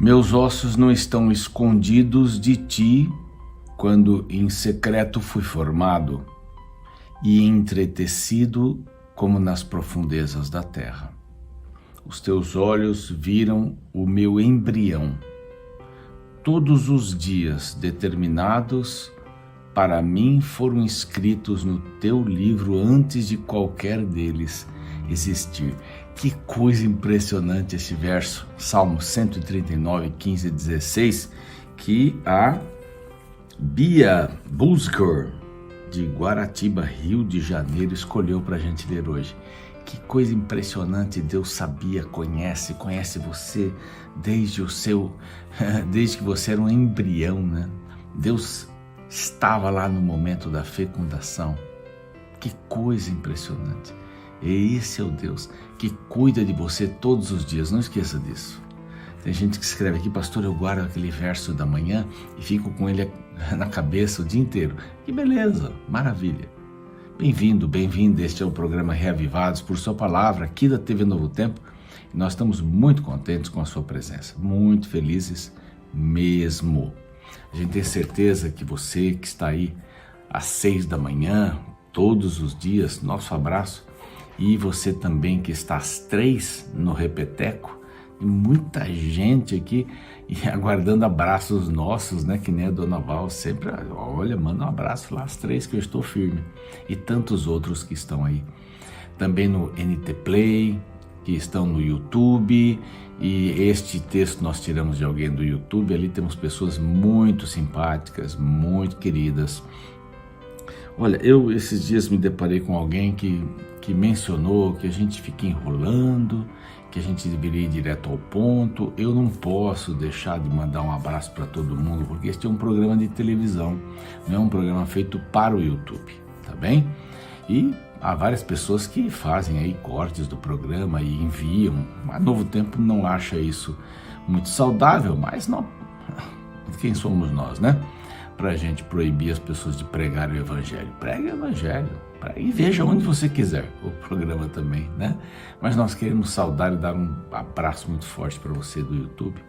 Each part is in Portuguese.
Meus ossos não estão escondidos de ti, quando em secreto fui formado e entretecido como nas profundezas da terra. Os teus olhos viram o meu embrião. Todos os dias determinados para mim foram escritos no teu livro antes de qualquer deles existir. Que coisa impressionante esse verso, Salmo 139, 15 e 16, que a Bia Busker, de Guaratiba, Rio de Janeiro, escolheu para a gente ler hoje. Que coisa impressionante, Deus sabia, conhece você desde que você era um embrião, né? Deus estava lá no momento da fecundação. Que coisa impressionante. E esse é o Deus que cuida de você todos os dias, não esqueça disso. Tem gente que escreve aqui, pastor, eu guardo aquele verso da manhã e fico com ele na cabeça o dia inteiro. Que beleza, maravilha. Bem-vindo, bem-vinda, este é o programa Reavivados por sua palavra, aqui da TV Novo Tempo. E nós estamos muito contentes com a sua presença, muito felizes mesmo. A gente tem certeza que você que está aí às 6 da manhã, todos os dias, nosso abraço. E você também que está às 3 no Repeteco, e muita gente aqui aguardando abraços nossos, né? Que nem a Dona Val sempre, olha, manda um abraço lá às 3 que eu estou firme. E tantos outros que estão aí. Também no NT Play, que estão no YouTube. E este texto nós tiramos de alguém do YouTube. Ali temos pessoas muito simpáticas, muito queridas. Olha, eu esses dias me deparei com alguém que mencionou que a gente fica enrolando, que a gente deveria ir direto ao ponto. Eu não posso deixar de mandar um abraço para todo mundo, porque este é um programa de televisão, não é um programa feito para o YouTube, tá bem? E há várias pessoas que fazem aí cortes do programa e enviam. A Novo Tempo não acha isso muito saudável, mas não. Quem somos nós, né? Para a gente proibir as pessoas de pregar o Evangelho. Pregue o Evangelho. E veja onde você quiser o programa também, né? Mas nós queremos saudar e dar um abraço muito forte para você do YouTube.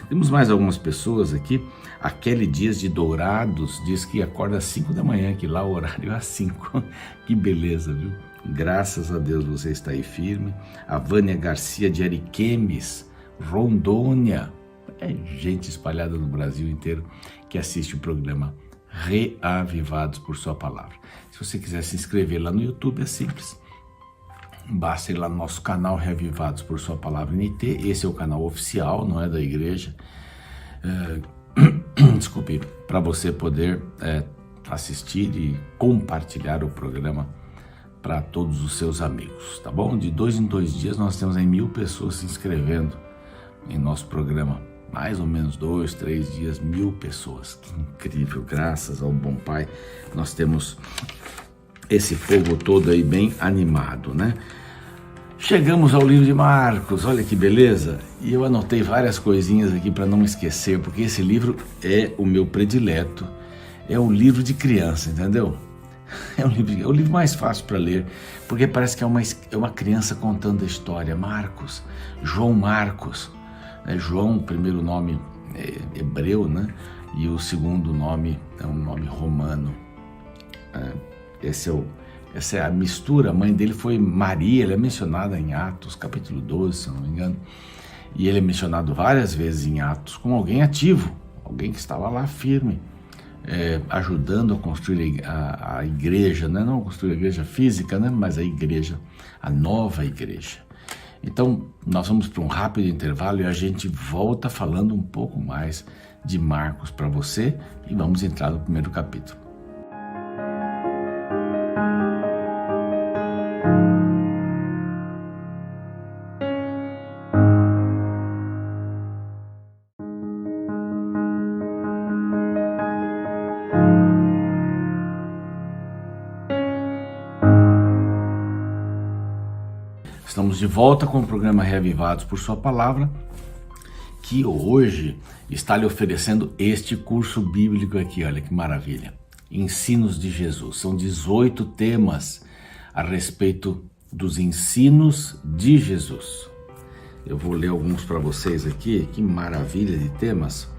Temos mais algumas pessoas aqui. A Kelly Dias de Dourados diz que acorda às 5 da manhã, que lá o horário é às 5. Que beleza, viu? Graças a Deus você está aí firme. A Vânia Garcia de Ariquemes, Rondônia. É gente espalhada no Brasil inteiro que assiste o programa Reavivados por sua palavra. Se você quiser se inscrever lá no YouTube, é simples. Basta ir lá no nosso canal Reavivados por sua palavra NT. Esse é o canal oficial, não é da igreja. Desculpe, para você poder assistir e compartilhar o programa para todos os seus amigos, tá bom? De 2 em 2 dias nós temos aí 1000 pessoas se inscrevendo em nosso programa. Mais ou menos 2, 3 dias, 1000 pessoas. Que incrível, graças ao bom Pai. Nós temos esse povo todo aí bem animado, né? Chegamos ao livro de Marcos, olha que beleza. E eu anotei várias coisinhas aqui para não esquecer, porque esse livro é o meu predileto. É um livro de criança, entendeu? É o livro mais fácil para ler, porque parece que é uma criança contando a história. Marcos, João Marcos. João, o primeiro nome é hebreu, né? E o segundo nome é um nome romano. Essa é a mistura. A mãe dele foi Maria, ele é mencionada em Atos, capítulo 12, se não me engano. E ele é mencionado várias vezes em Atos como alguém ativo, alguém que estava lá firme, ajudando a construir a igreja, né? Não construir a igreja física, né? Mas a igreja, a nova igreja. Então, nós vamos para um rápido intervalo e a gente volta falando um pouco mais de Marcos para você e vamos entrar no primeiro capítulo. Estamos de volta com o programa Reavivados por sua palavra, que hoje está lhe oferecendo este curso bíblico aqui, olha que maravilha. Ensinos de Jesus. São 18 temas a respeito dos ensinos de Jesus. Eu vou ler alguns para vocês aqui. Que maravilha de temas.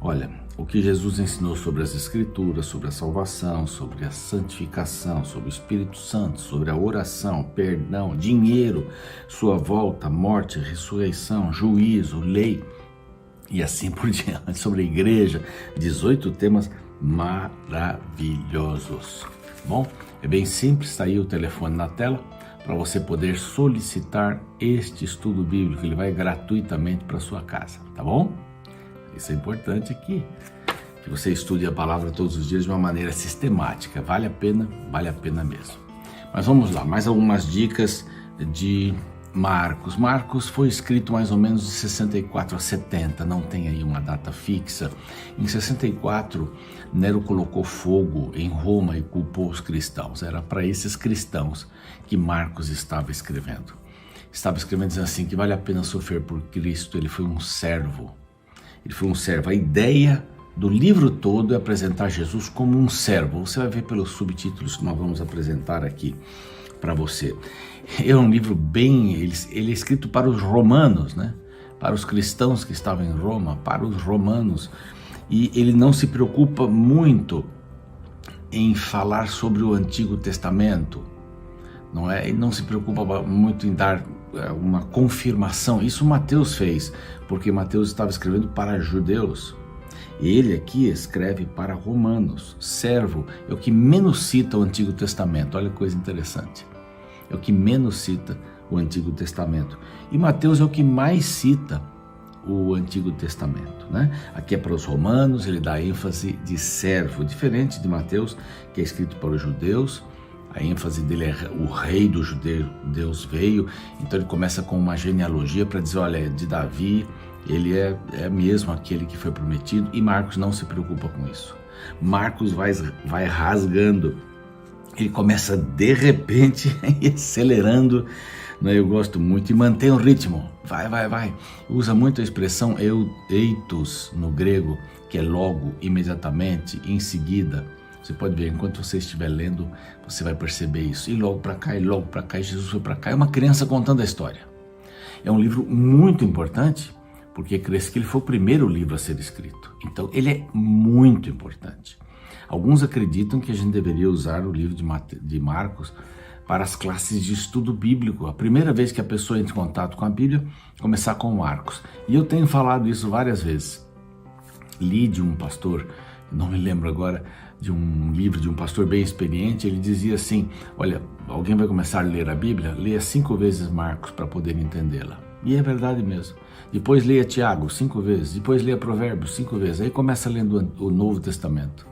Olha, o que Jesus ensinou sobre as Escrituras, sobre a salvação, sobre a santificação, sobre o Espírito Santo, sobre a oração, perdão, dinheiro, sua volta, morte, ressurreição, juízo, lei e assim por diante, sobre a igreja. 18 temas maravilhosos. Bom, é bem simples, está aí o telefone na tela para você poder solicitar este estudo bíblico. Ele vai gratuitamente para sua casa, tá bom? Isso é importante aqui, que você estude a palavra todos os dias de uma maneira sistemática. Vale a pena mesmo. Mas vamos lá, mais algumas dicas de Marcos. Marcos foi escrito mais ou menos de 64 a 70, não tem aí uma data fixa. Em 64, Nero colocou fogo em Roma e culpou os cristãos. Era para esses cristãos que Marcos estava escrevendo. Estava escrevendo dizendo assim, que vale a pena sofrer por Cristo. Ele foi um servo. A ideia do livro todo é apresentar Jesus como um servo. Você vai ver pelos subtítulos que nós vamos apresentar aqui para você. É um livro ele é escrito para os romanos, né? Para os cristãos que estavam em Roma, para os romanos. E ele não se preocupa muito em falar sobre o Antigo Testamento, não é? Ele não se preocupa muito em dar uma confirmação. Isso Mateus fez, porque Mateus estava escrevendo para judeus. Ele aqui escreve para romanos. Servo é o que menos cita o Antigo Testamento. Olha que coisa interessante. É o que menos cita o Antigo Testamento. E Mateus é o que mais cita o Antigo Testamento, né? Aqui é para os romanos, ele dá ênfase de servo, diferente de Mateus, que é escrito para os judeus. A ênfase dele é o rei dos judeus, Deus veio. Então ele começa com uma genealogia para dizer, olha, de Davi, ele é mesmo aquele que foi prometido. E Marcos não se preocupa com isso. Marcos vai rasgando. Ele começa de repente acelerando, né? Eu gosto muito, e mantém o ritmo. Vai. Usa muito a expressão eitos no grego, que é logo, imediatamente, em seguida. Você pode ver, enquanto você estiver lendo, você vai perceber isso. E logo para cá, e Jesus foi para cá. É uma criança contando a história. É um livro muito importante, porque cresce que ele foi o primeiro livro a ser escrito. Então, ele é muito importante. Alguns acreditam que a gente deveria usar o livro de Marcos para as classes de estudo bíblico. A primeira vez que a pessoa entra em contato com a Bíblia, começar com Marcos. E eu tenho falado isso várias vezes. Li de um pastor, não me lembro agora, de um livro de um pastor bem experiente. Ele dizia assim, olha, alguém vai começar a ler a Bíblia, leia 5 vezes Marcos para poder entendê-la. E é verdade mesmo. Depois leia Tiago 5 vezes, depois leia Provérbios 5 vezes, aí começa lendo o Novo Testamento.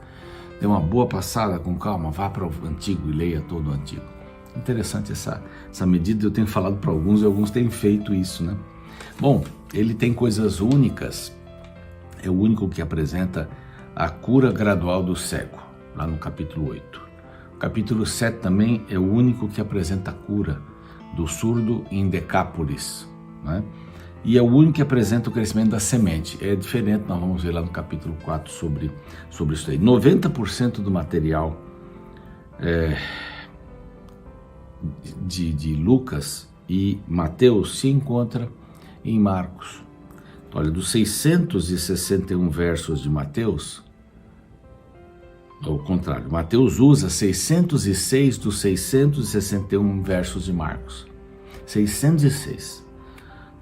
Dê uma boa passada com calma, vá para o Antigo e leia todo o Antigo. Interessante essa medida, eu tenho falado para alguns e alguns têm feito isso, né? Bom, ele tem coisas únicas, é o único que apresenta a cura gradual do cego, lá no capítulo 8. O capítulo 7 também é o único que apresenta a cura do surdo em Decápolis, né? E é o único que apresenta o crescimento da semente. É diferente, nós vamos ver lá no capítulo 4 sobre isso aí. 90% do material de Lucas e Mateus se encontra em Marcos. Então, olha, dos 661 versos de Mateus, ao contrário, Mateus usa 606 dos 661 versos de Marcos. 606.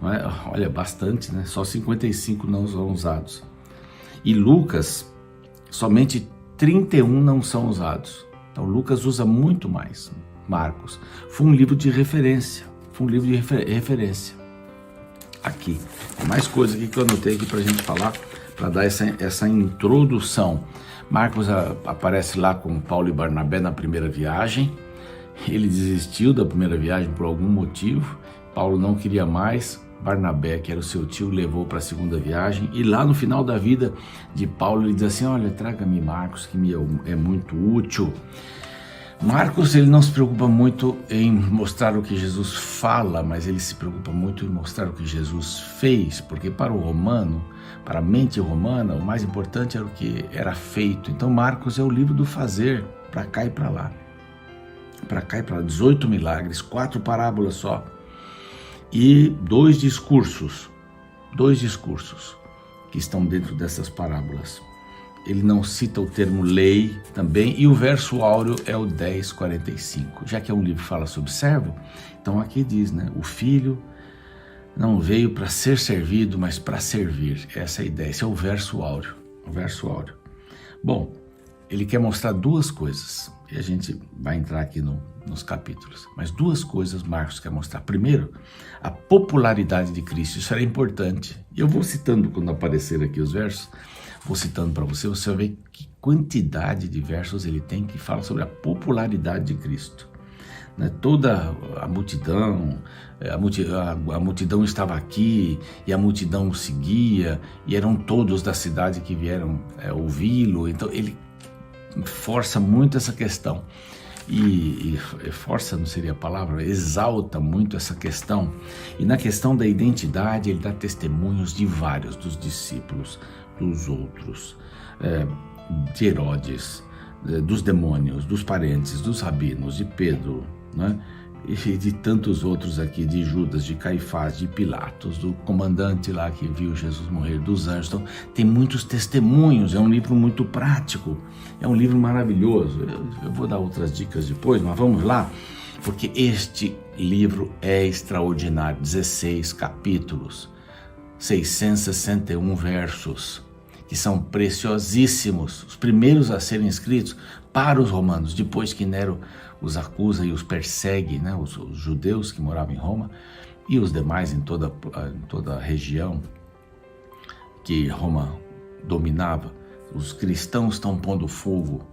Não é? Olha, bastante, né? Só 55 não são usados. E Lucas, somente 31 não são usados. Então Lucas usa muito mais. Marcos. Foi um livro de referência. Aqui. Tem mais coisa aqui que eu anotei aqui para a gente falar, para dar essa introdução. Marcos aparece lá com Paulo e Barnabé na primeira viagem. Ele desistiu da primeira viagem por algum motivo. Paulo não queria mais. Barnabé, que era o seu tio, levou para a segunda viagem. E lá no final da vida de Paulo, ele diz assim, olha, traga-me Marcos, que me é muito útil. Marcos, ele não se preocupa muito em mostrar o que Jesus fala, mas ele se preocupa muito em mostrar o que Jesus fez, porque para o romano, para a mente romana, o mais importante era o que era feito. Então Marcos é o livro do fazer, para cá e para lá. Para cá e para lá, 18 milagres, 4 parábolas só. e dois discursos que estão dentro dessas parábolas. Ele não cita o termo lei também, e o verso áureo é o 10:45. Já que é um livro que fala sobre servo, então aqui diz, né? O filho não veio para ser servido, mas para servir. Essa é a ideia, esse é o verso áureo. Bom, ele quer mostrar duas coisas, e a gente vai entrar aqui nos capítulos, mas duas coisas Marcos quer mostrar. Primeiro, a popularidade de Cristo, isso era importante. E eu vou citando quando aparecer aqui os versos, vou citando para você, você vai ver que quantidade de versos ele tem que fala sobre a popularidade de Cristo. Né? Toda a multidão, a multidão estava aqui, e a multidão o seguia, e eram todos da cidade que vieram ouvi-lo. Então ele força muito essa questão, e força não seria a palavra, exalta muito essa questão. E na questão da identidade ele dá testemunhos de vários, dos discípulos, dos outros, de Herodes, dos demônios, dos parentes, dos rabinos, de Pedro, né? E de tantos outros aqui, de Judas, de Caifás, de Pilatos, do comandante lá que viu Jesus morrer, dos anjos. Então, tem muitos testemunhos, é um livro muito prático, é um livro maravilhoso. Eu vou dar outras dicas depois, mas vamos lá, porque este livro é extraordinário. 16 capítulos, 661 versos, que são preciosíssimos, os primeiros a serem escritos para os romanos, depois que Nero os acusa e os persegue, né? Os judeus que moravam em Roma e os demais em toda a região que Roma dominava. Os cristãos estão pondo fogo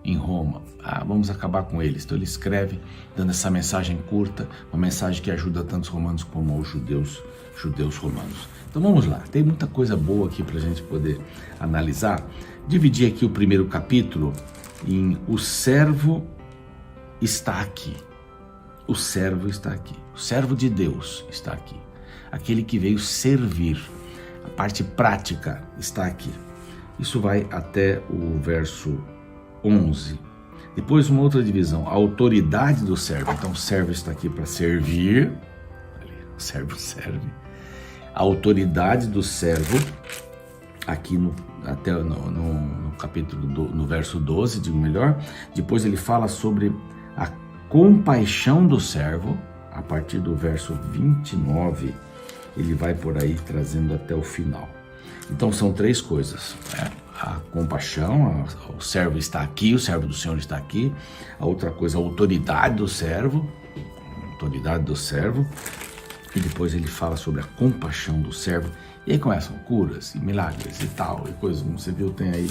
em Roma, vamos acabar com eles. Então ele escreve dando essa mensagem curta, uma mensagem que ajuda tanto os romanos como os judeus romanos. Então vamos lá, tem muita coisa boa aqui para a gente poder analisar. Dividi aqui o primeiro capítulo em o servo está aqui. O servo está aqui. O servo de Deus está aqui. Aquele que veio servir. A parte prática está aqui. Isso vai até o verso 11. Depois uma outra divisão, a autoridade do servo. Então o servo está aqui para servir. O servo serve. A autoridade do servo, aqui até no capítulo, no verso 12, digo melhor. Depois ele fala sobre a compaixão do servo, a partir do verso 29, ele vai por aí trazendo até o final. Então são três coisas, né? A compaixão, o servo está aqui, o servo do Senhor está aqui. A outra coisa, a autoridade do servo, e depois ele fala sobre a compaixão do servo. E aí começam curas e milagres e tal, e coisas, como você viu, tem aí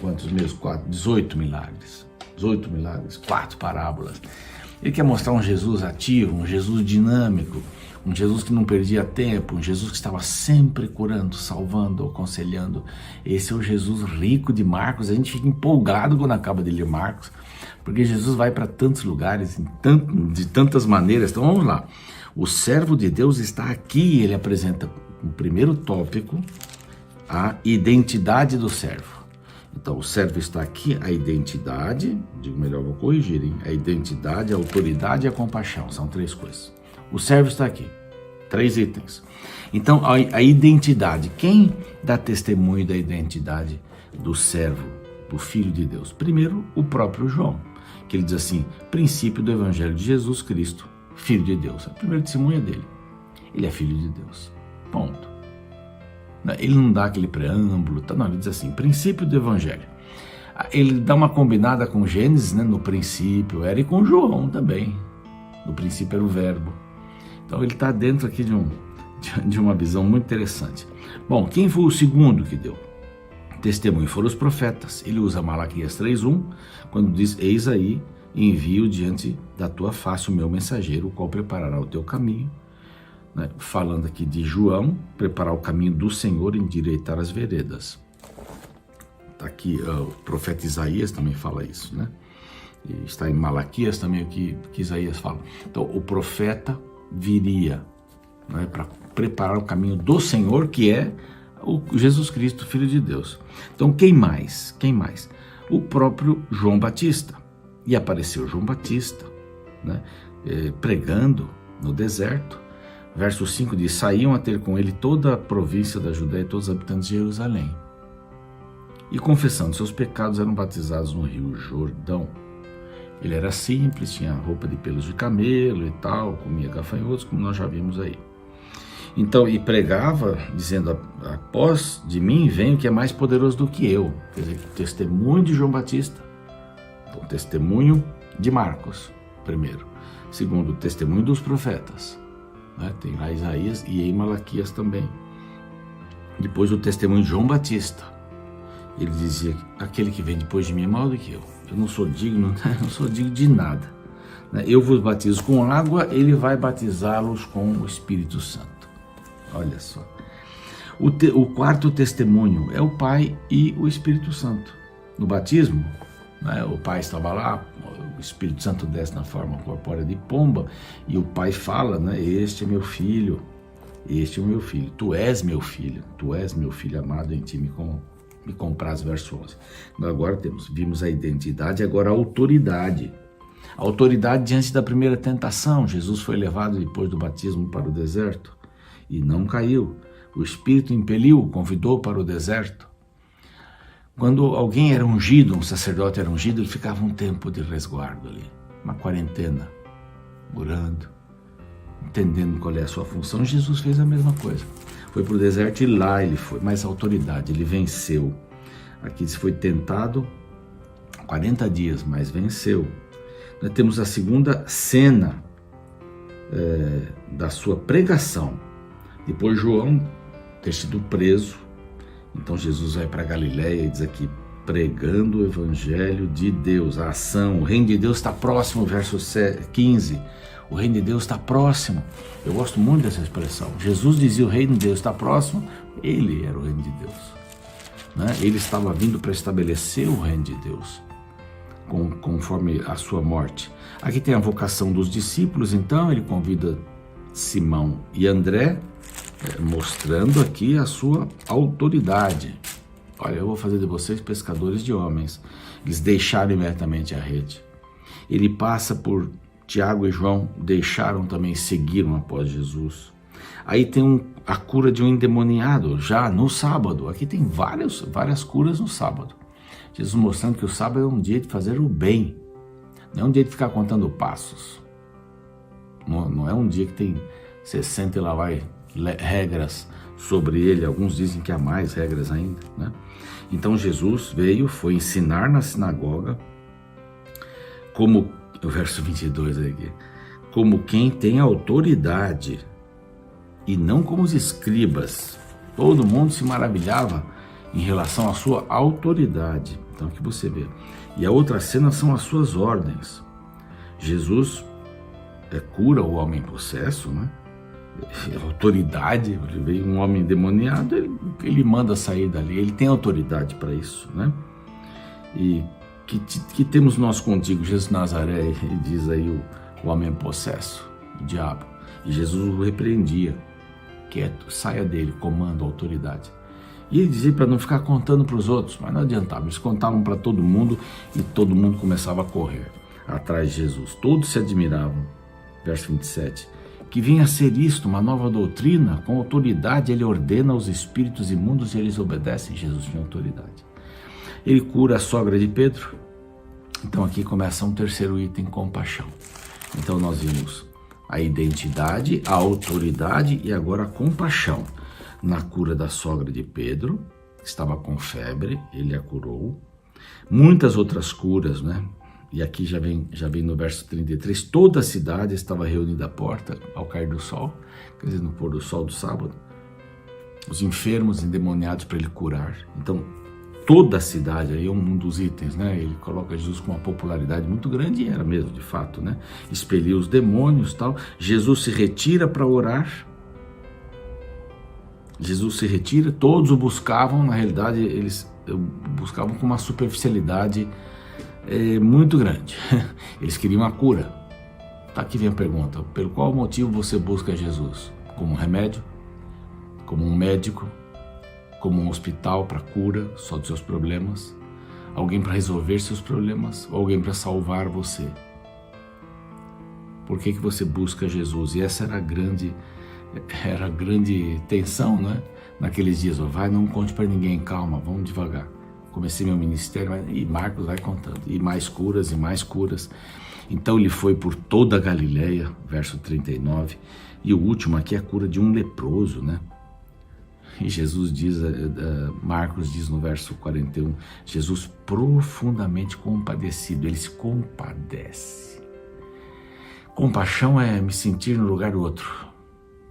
quantos meses? 18 milagres, 4 parábolas. Ele quer mostrar um Jesus ativo, um Jesus dinâmico, um Jesus que não perdia tempo, um Jesus que estava sempre curando, salvando, aconselhando. Esse é o Jesus rico de Marcos. A gente fica empolgado quando acaba de ler Marcos, porque Jesus vai para tantos lugares, de tantas maneiras. Então vamos lá. O servo de Deus está aqui. Ele apresenta o primeiro tópico, a identidade do servo. Então o servo está aqui, a identidade, digo melhor, vou corrigir, hein? A identidade, a autoridade e a compaixão, são três coisas. O servo está aqui, 3 itens. Então a identidade, quem dá testemunho da identidade do servo, do Filho de Deus? Primeiro, o próprio João, que ele diz assim, princípio do Evangelho de Jesus Cristo, Filho de Deus. A primeira testemunha dele, ele é Filho de Deus, ponto. Ele não dá aquele preâmbulo, não, ele diz assim, princípio do Evangelho. Ele dá uma combinada com Gênesis, né? No princípio era, e com João também. No princípio era o verbo. Então ele está dentro aqui de uma visão muito interessante. Bom, quem foi o segundo que deu testemunho? Foram os profetas. Ele usa Malaquias 3:1, quando diz, eis aí, envio diante da tua face o meu mensageiro, o qual preparará o teu caminho. Né? Falando aqui de João, preparar o caminho do Senhor e endireitar as veredas. Está aqui, o profeta Isaías também fala isso, né? E está em Malaquias também o que Isaías fala. Então o profeta viria, né, para preparar o caminho do Senhor, que é o Jesus Cristo, Filho de Deus. Então quem mais? O próprio João Batista. E apareceu João Batista, né, pregando no deserto, Verso 5 diz: saíam a ter com ele toda a província da Judéia e todos os habitantes de Jerusalém. E confessando seus pecados eram batizados no rio Jordão. Ele era simples, tinha roupa de pelos de camelo e tal, comia gafanhotos, como nós já vimos aí. Então, e pregava, dizendo: após de mim vem o que é mais poderoso do que eu. Quer dizer, o testemunho de João Batista, o testemunho de Marcos, primeiro. Segundo, o testemunho dos profetas. Né? Tem lá Isaías e em Malaquias também. Depois o testemunho de João Batista. Ele dizia: aquele que vem depois de mim é maior do que eu. Eu não sou digno, não sou digno de nada. Eu vos batizo com água, ele vai batizá-los com o Espírito Santo. Olha só. O quarto testemunho é o Pai e o Espírito Santo. No batismo, né, o Pai estava lá, o Espírito Santo desce na forma corpórea de pomba, e o Pai fala, né, este é meu filho, tu és meu filho amado, em ti me compraz, verso 11. Agora vimos a identidade, agora a autoridade. A autoridade diante da primeira tentação. Jesus foi levado depois do batismo para o deserto e não caiu. O Espírito impeliu, convidou para o deserto. Quando alguém era ungido, um sacerdote era ungido, ele ficava um tempo de resguardo ali, uma quarentena, orando, entendendo qual é a sua função. Jesus fez a mesma coisa. Foi para o deserto e lá ele foi, mas a autoridade, ele venceu. Aqui se foi tentado 40 dias, mas venceu. Nós temos a segunda cena da sua pregação. Depois João ter sido preso, então Jesus vai para Galiléia e diz aqui: pregando o evangelho de Deus, a ação, o reino de Deus está próximo, verso 15. O reino de Deus está próximo. Eu gosto muito dessa expressão. Jesus dizia: o reino de Deus está próximo. Ele era o reino de Deus, né? Ele estava vindo para estabelecer o reino de Deus, conforme a sua morte. Aqui tem a vocação dos discípulos, então ele convida Simão e André, mostrando aqui a sua autoridade. Olha, eu vou fazer de vocês pescadores de homens. Eles deixaram imediatamente a rede. Ele passa por Tiago e João, deixaram também, seguiram após Jesus. Aí tem a cura de um endemoniado, já no sábado. Aqui tem várias curas no sábado. Jesus mostrando que o sábado é um dia de fazer o bem, não é um dia de ficar contando passos. Não é um dia que tem 60 e lá vai regras sobre ele. Alguns dizem que há mais regras ainda, né? Então Jesus foi ensinar na sinagoga, como o verso 22 aqui, como quem tem autoridade e não como os escribas. Todo mundo se maravilhava em relação à sua autoridade. Então aqui você vê. E a outra cena são as suas ordens. Jesus cura o homem possesso, né? Autoridade, veio um homem endemoniado, ele manda sair dali, ele tem autoridade para isso, né? E que temos nós contigo, Jesus de Nazaré, ele diz aí o homem possesso, o diabo, e Jesus o repreendia: quieto, saia dele, comando, autoridade. E ele dizia para não ficar contando para os outros, mas não adiantava, eles contavam para todo mundo e todo mundo começava a correr atrás de Jesus. Todos se admiravam, verso 27, que vinha a ser isto, uma nova doutrina, com autoridade ele ordena aos espíritos imundos e eles obedecem. Jesus tinha autoridade. Ele cura a sogra de Pedro. Então aqui começa um terceiro item: compaixão. Então nós vimos a identidade, a autoridade e agora a compaixão. Na cura da sogra de Pedro, que estava com febre, ele a curou. Muitas outras curas, né? E aqui já vem no verso 33, toda a cidade estava reunida à porta ao cair do sol, quer dizer, no pôr do sol do sábado, os enfermos, endemoniados para ele curar. Então, toda a cidade, aí é um dos itens, né? Ele coloca Jesus com uma popularidade muito grande, e era mesmo, de fato, né? Expelia os demônios e tal. Jesus se retira para orar. Jesus se retira, todos o buscavam, na realidade, eles buscavam com uma superficialidade muito grande. Eles queriam a cura. Tá, aqui vem a pergunta: pelo qual motivo você busca Jesus? Como um remédio? Como um médico? Como um hospital para cura só dos seus problemas? Alguém para resolver seus problemas? Ou alguém para salvar você? Por que você busca Jesus? E essa era a grande era grande tensão, né? Naqueles dias, vai, não conte para ninguém, calma, vamos devagar. Comecei meu ministério e Marcos vai contando, e mais curas e mais curas. Então ele foi por toda a Galileia, verso 39, e o último aqui é a cura de um leproso, né? E Jesus diz, Marcos diz no verso 41, Jesus profundamente compadecido, ele se compadece. Compaixão é me sentir no lugar do outro,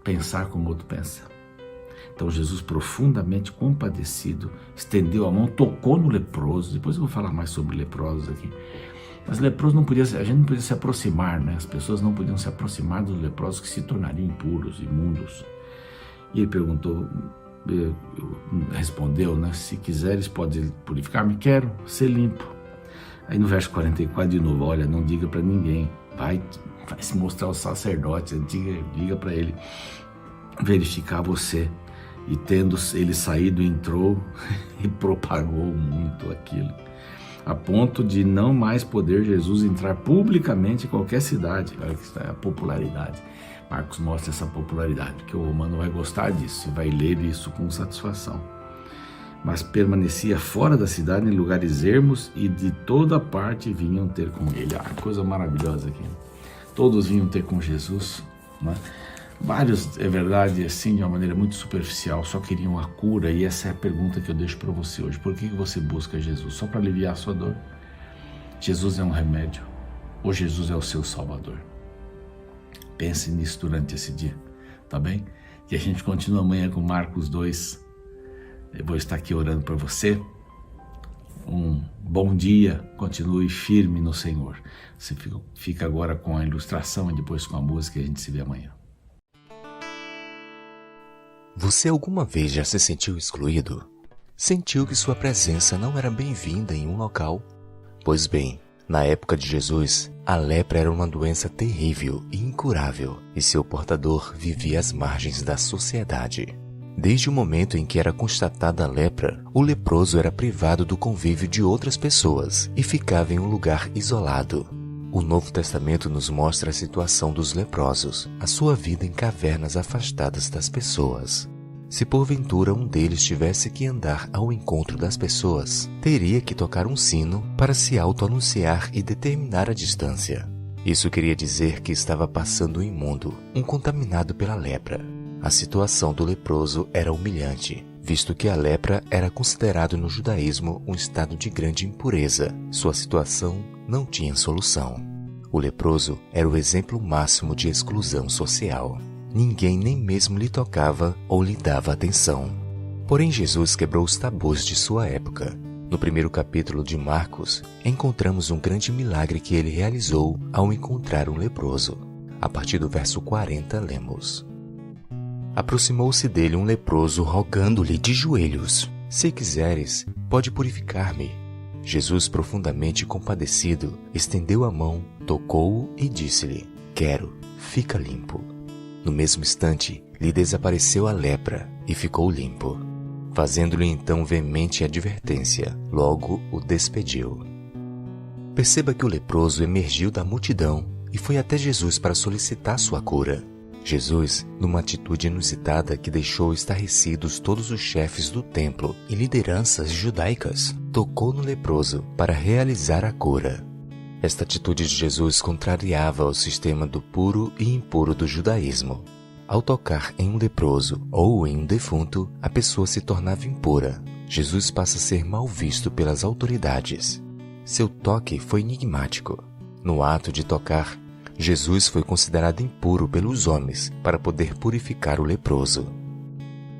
pensar como o outro pensa. Então Jesus profundamente compadecido, estendeu a mão, tocou no leproso, depois eu vou falar mais sobre leprosos aqui. Mas leproso não podia, a gente não podia se aproximar, né? As pessoas não podiam se aproximar dos leprosos que se tornariam impuros, imundos. E ele perguntou, respondeu, né? Se quiseres pode purificar-me, quero ser limpo. Aí no verso 44 de novo, olha, não diga para ninguém, vai se mostrar ao sacerdote, diga para ele verificar você. E tendo ele saído, entrou e propagou muito aquilo, a ponto de não mais poder Jesus entrar publicamente em qualquer cidade. Olha que está a popularidade. Marcos mostra essa popularidade, porque o romano vai gostar disso e vai ler isso com satisfação. Mas permanecia fora da cidade, em lugares ermos, e de toda parte vinham ter com ele. Coisa maravilhosa aqui. Todos vinham ter com Jesus, né? Vários, é verdade, assim, de uma maneira muito superficial, só queriam a cura, e essa é a pergunta que eu deixo para você hoje. Por que você busca Jesus? Só para aliviar a sua dor? Jesus é um remédio, ou Jesus é o seu Salvador? Pense nisso durante esse dia, tá bem? E a gente continua amanhã com Marcos 2. Eu vou estar aqui orando por você. Um bom dia, continue firme no Senhor. Você fica agora com a ilustração e depois com a música, e a gente se vê amanhã. Você alguma vez já se sentiu excluído? Sentiu que sua presença não era bem-vinda em um local? Pois bem, na época de Jesus, a lepra era uma doença terrível e incurável, e seu portador vivia às margens da sociedade. Desde o momento em que era constatada a lepra, o leproso era privado do convívio de outras pessoas e ficava em um lugar isolado. O Novo Testamento nos mostra a situação dos leprosos, a sua vida em cavernas afastadas das pessoas. Se porventura um deles tivesse que andar ao encontro das pessoas, teria que tocar um sino para se auto-anunciar e determinar a distância. Isso queria dizer que estava passando um imundo, um contaminado pela lepra. A situação do leproso era humilhante, visto que a lepra era considerado no judaísmo um estado de grande impureza. Sua situação não tinha solução. O leproso era o exemplo máximo de exclusão social. Ninguém nem mesmo lhe tocava ou lhe dava atenção. Porém, Jesus quebrou os tabus de sua época. No primeiro capítulo de Marcos, encontramos um grande milagre que ele realizou ao encontrar um leproso. A partir do verso 40, lemos: Aproximou-se dele um leproso, rogando-lhe de joelhos: Se quiseres, pode purificar-me. Jesus, profundamente compadecido, estendeu a mão, tocou-o e disse-lhe: Quero, fica limpo. No mesmo instante, lhe desapareceu a lepra e ficou limpo. Fazendo-lhe então veemente advertência, logo o despediu. Perceba que o leproso emergiu da multidão e foi até Jesus para solicitar sua cura. Jesus, numa atitude inusitada que deixou estarrecidos todos os chefes do templo e lideranças judaicas, tocou no leproso para realizar a cura. Esta atitude de Jesus contrariava o sistema do puro e impuro do judaísmo. Ao tocar em um leproso ou em um defunto, a pessoa se tornava impura. Jesus passa a ser mal visto pelas autoridades. Seu toque foi enigmático. No ato de tocar, Jesus foi considerado impuro pelos homens para poder purificar o leproso.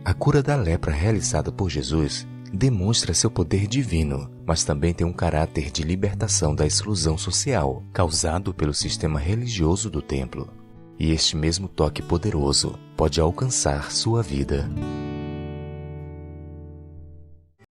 A cura da lepra realizada por Jesus demonstra seu poder divino, mas também tem um caráter de libertação da exclusão social causado pelo sistema religioso do templo. E este mesmo toque poderoso pode alcançar sua vida.